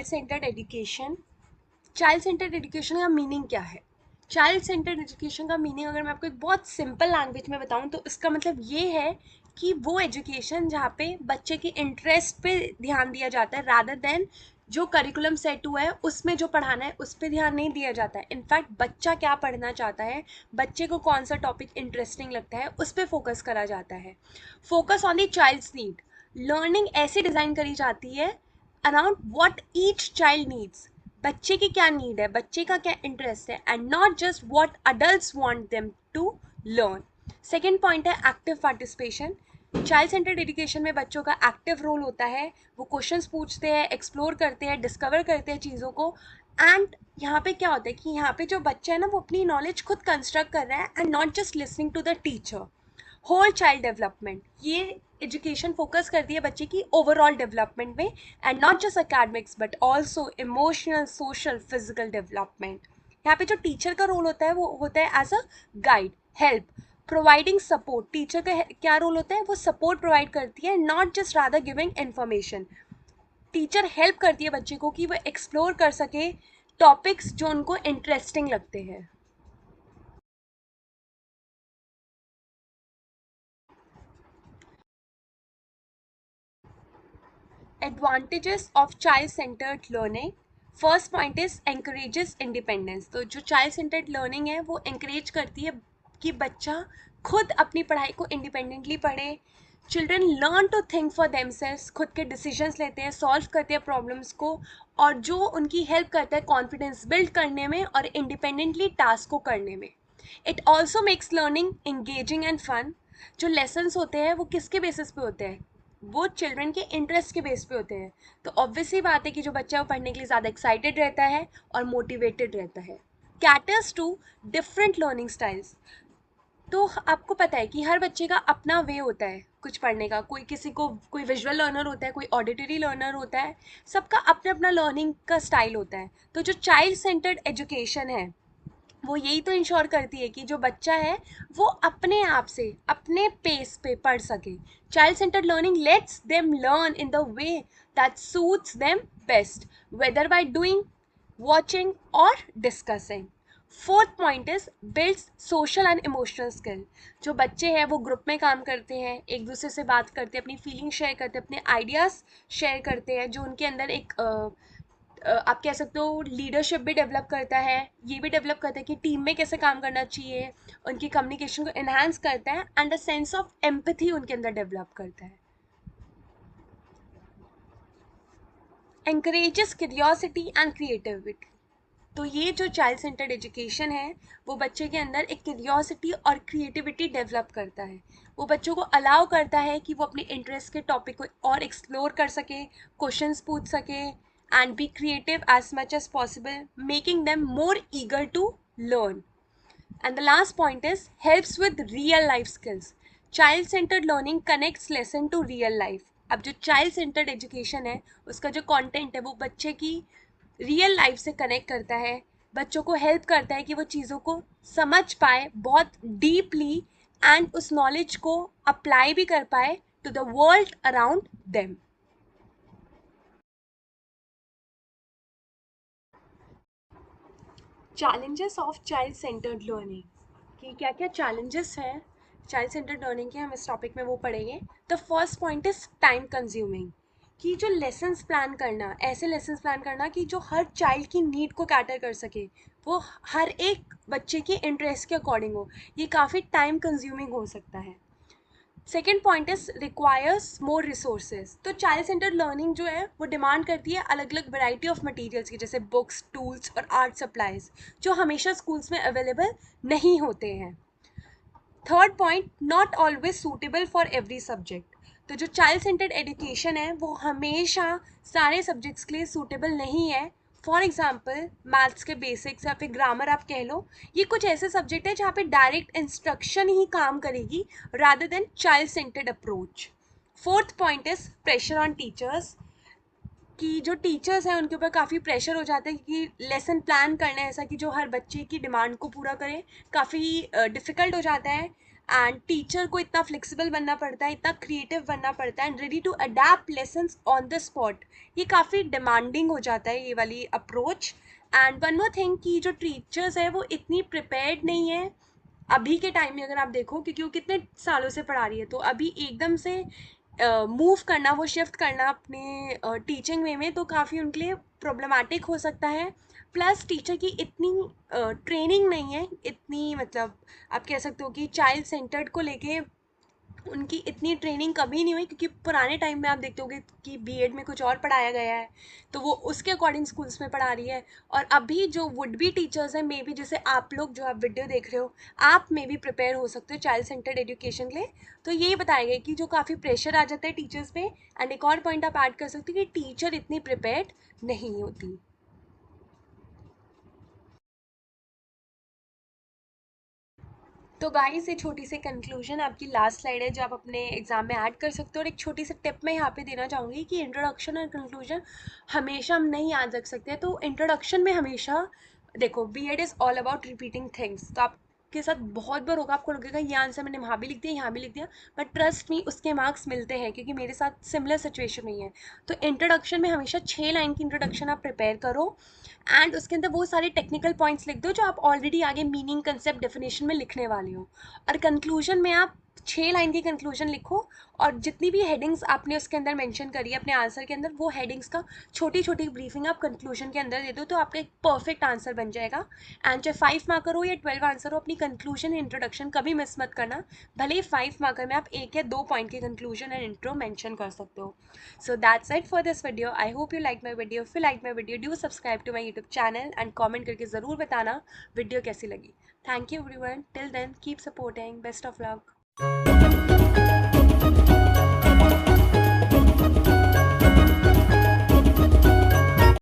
Centred education. Child centred education का meaning क्या है? चाइल्ड सेंटर्ड एजुकेशन का मीनिंग अगर मैं आपको एक बहुत सिंपल लैंग्वेज में बताऊं तो इसका मतलब ये है कि वो एजुकेशन जहाँ पे बच्चे के इंटरेस्ट पे ध्यान दिया जाता है, रादर देन जो करिकुलम सेट हुआ है उसमें जो पढ़ाना है उस पर ध्यान नहीं दिया जाता है। इनफैक्ट बच्चा क्या पढ़ना चाहता है, बच्चे को कौन सा टॉपिक इंटरेस्टिंग लगता है, उस पर फोकस करा जाता है। Focus on the child's need. Learning ऐसे डिज़ाइन करी जाती है around what each child needs. बच्चे की क्या नीड है, बच्चे का क्या इंटरेस्ट है, and not just what adults want them to learn. Second point है active participation. Child centred education में बच्चों का एक्टिव रोल होता है। वो क्वेश्चंस पूछते हैं, एक्सप्लोर करते हैं, डिस्कवर करते हैं चीज़ों को। एंड यहाँ पे क्या होता है कि यहाँ पे जो बच्चा है ना वो अपनी नॉलेज खुद कंस्ट्रक्ट कर रहा है and not just listening to the teacher. Whole child development, ये एजुकेशन फोकस करती है बच्चे की ओवरऑल डेवलपमेंट में, and not just academics but also emotional, social, physical development. यहाँ पे जो टीचर का रोल होता है वो होता है as a guide, help, providing support. Teacher का क्या रोल होता है, वो सपोर्ट प्रोवाइड करती है, not just rather giving information. Teacher help करती है बच्चे को कि वो एक्सप्लोर कर सके टॉपिक्स जो उनको इंटरेस्टिंग लगते हैं। Advantages of child centred learning. First point is encourages independence. तो जो चाइल्ड सेंटर्ड लर्निंग है वो इंकरेज करती है कि बच्चा खुद अपनी पढ़ाई को इंडिपेंडेंटली पढ़े। Children learn to think for themselves, खुद के डिसीजंस लेते हैं, सॉल्व करते हैं प्रॉब्लम्स को, और जो उनकी हेल्प करता है कॉन्फिडेंस बिल्ड करने में और इंडिपेंडेंटली टास्क को करने में। It also makes learning engaging and fun. जो लेसन्स होते हैं वो किसके बेसिस पे होते हैं, वो चिल्ड्रन के इंटरेस्ट के बेस पे होते हैं। तो ऑब्वियसली बात है कि जो बच्चा वो पढ़ने के लिए ज़्यादा एक्साइटेड रहता है और मोटिवेटेड रहता है। Caters to different learning styles. तो आपको पता है कि हर बच्चे का अपना वे होता है कुछ पढ़ने का। कोई किसी को कोई विजुअल लर्नर होता है, कोई ऑडिटरी लर्नर होता है, सबका अपना अपना लर्निंग का स्टाइल होता है। तो जो चाइल्ड सेंटर्ड एजुकेशन है वो यही तो इंश्योर करती है कि जो बच्चा है वो अपने आप से अपने पेस पे पढ़ सके। Child centred learning lets them learn in the way that suits them best, whether by doing, watching और discussing. Fourth point is builds social and emotional skill. जो बच्चे हैं वो ग्रुप में काम करते हैं, एक दूसरे से बात करते हैं, अपनी फीलिंग शेयर करते हैं, अपने आइडियाज़ शेयर करते हैं, जो उनके अंदर एक आप कह सकते हो लीडरशिप भी डेवलप करता है। ये भी डेवलप करता है कि टीम में कैसे काम करना चाहिए, उनकी कम्युनिकेशन को एनहांस करता है and a sense of empathy उनके अंदर डेवलप करता है। Encourages curiosity and creativity. तो ये जो चाइल्ड सेंटर्ड एजुकेशन है वो बच्चे के अंदर एक क्यूरियोसिटी और क्रिएटिविटी डेवलप करता है। वो बच्चों को अलाउ करता है कि वो अपने इंटरेस्ट के टॉपिक को और एक्सप्लोर कर सके, क्वेश्चंस पूछ सके and be creative as much as possible, making them more eager to learn. And the last point is helps with real life skills. Child centered learning connects lesson to real life. अब जो child centered education है उसका जो content है वो बच्चे की real life से कनेक्ट करता है, बच्चों को हेल्प करता है कि वो चीज़ों को समझ पाए बहुत डीपली एंड उस नॉलेज को अप्लाई भी कर पाए to the world around them. Challenges of child centred learning, कि क्या क्या चैलेंजेस हैं चाइल्ड सेंटर्ड लर्निंग के, हम इस टॉपिक में वो पढ़ेंगे। The first point is time consuming. कि जो लेसन्स प्लान करना, ऐसे लेसन्स प्लान करना कि जो हर चाइल्ड की नीड को कैटर कर सके, वो हर एक बच्चे के इंटरेस्ट के अकॉर्डिंग हो, ये काफ़ी टाइम कंज्यूमिंग हो सकता है। Second point is requires more resources. तो चाइल्ड सेंटर्ड लर्निंग जो है वो डिमांड करती है अलग अलग वैरायटी ऑफ मटेरियल्स की, जैसे बुक्स, टूल्स और आर्ट सप्लाईज, जो हमेशा स्कूल्स में अवेलेबल नहीं होते हैं। Third point, not always suitable for every subject. तो जो चाइल्ड सेंटर्ड एजुकेशन है वो हमेशा सारे सब्जेक्ट्स के लिए सूटेबल नहीं है। फॉर एग्जाम्पल मैथ्स के बेसिक्स या फिर ग्रामर आप कह लो, ये कुछ ऐसे सब्जेक्ट है जहाँ पे डायरेक्ट इंस्ट्रक्शन ही काम करेगी rather than child centred approach. Fourth point is pressure on teachers. कि जो टीचर्स हैं उनके ऊपर काफ़ी प्रेशर हो जाता है कि लेसन प्लान करना है ऐसा कि जो हर बच्चे की डिमांड को पूरा करे, काफ़ी डिफ़िकल्ट हो जाता है। एंड टीचर को इतना फ्लेक्सिबल बनना पड़ता है, इतना क्रिएटिव बनना पड़ता है and ready to adapt lessons on the spot. ये काफ़ी डिमांडिंग हो जाता है ये वाली approach. And one more thing कि जो टीचर्स है वो इतनी प्रिपेयर्ड नहीं है अभी के टाइम में, अगर आप देखो, क्योंकि वो कितने सालों से पढ़ा रही है, तो अभी एकदम से मूव करना, वो शिफ्ट करना अपने टीचिंग वे में, तो काफ़ी उनके लिए प्रॉब्लमेटिक हो सकता है। प्लस टीचर की इतनी ट्रेनिंग नहीं है, इतनी मतलब आप कह सकते हो कि चाइल्ड सेंटर्ड को लेके उनकी इतनी ट्रेनिंग कभी नहीं हुई, क्योंकि पुराने टाइम में आप देखते होगे कि बीएड में कुछ और पढ़ाया गया है, तो वो उसके अकॉर्डिंग स्कूल्स में पढ़ा रही है। और अभी जो वुड बी टीचर्स हैं, मे बी जैसे आप लोग जो आप वीडियो देख रहे हो, आप मे बी प्रिपेयर हो सकते हो चाइल्ड सेंटर्ड एजुकेशन के लिए। तो यही बताया गया कि जो काफ़ी प्रेशर आ जाता है टीचर्स पे। एंड एक और पॉइंट आप ऐड कर सकते हो कि टीचर इतनी प्रिपेयर्ड नहीं होती। तो गाइस, ये छोटी सी कंक्लूजन आपकी लास्ट स्लाइड है जो आप अपने एग्जाम में ऐड कर सकते हो। और एक छोटी सी टिप मैं यहाँ पे देना चाहूँगी कि इंट्रोडक्शन और कंक्लूजन हमेशा हम नहीं याद रख सकते। तो इंट्रोडक्शन में हमेशा देखो, BEd is all about repeating things. तो आपके साथ बहुत बार होगा, आपको लगेगा ये आंसर मैंने वहाँ भी लिख दिया, यहाँ भी लिख दिया, बट ट्रस्ट मी उसके मार्क्स मिलते हैं, क्योंकि मेरे साथ सिमिलर सिचुएशन हुई है। तो इंट्रोडक्शन में हमेशा 6 लाइन की इंट्रोडक्शन आप प्रिपेयर करो एंड उसके अंदर वो सारे टेक्निकल पॉइंट्स लिख दो जो आप ऑलरेडी आगे मीनिंग, कंसेप्ट, डेफिनेशन में लिखने वाले हो। और कंक्लूजन में आप 6 लाइन की कंक्लूजन लिखो, और जितनी भी हेडिंग्स आपने उसके अंदर मेंशन करी है अपने आंसर के अंदर, वो हेडिंग्स का छोटी छोटी ब्रीफिंग आप कंक्लूजन के अंदर दे दो, तो आपका एक परफेक्ट आंसर बन जाएगा। एंड चाहे 5 मार्कर हो या 12 आंसर हो, अपनी कंक्लूजन इंट्रोडक्शन कभी मिस मत करना। भले ही 5 मार्कर में आप 1 या 2 पॉइंट की कंक्लूजन एंड इंट्रो मेंशन कर सकते हो। So that's it for this video. I hope you like my video. If you like my video, do subscribe to my YouTube channel and comment करके ज़रूर बताना वीडियो कैसी लगी। Thank you everyone. Till then, keep supporting. Best of luck.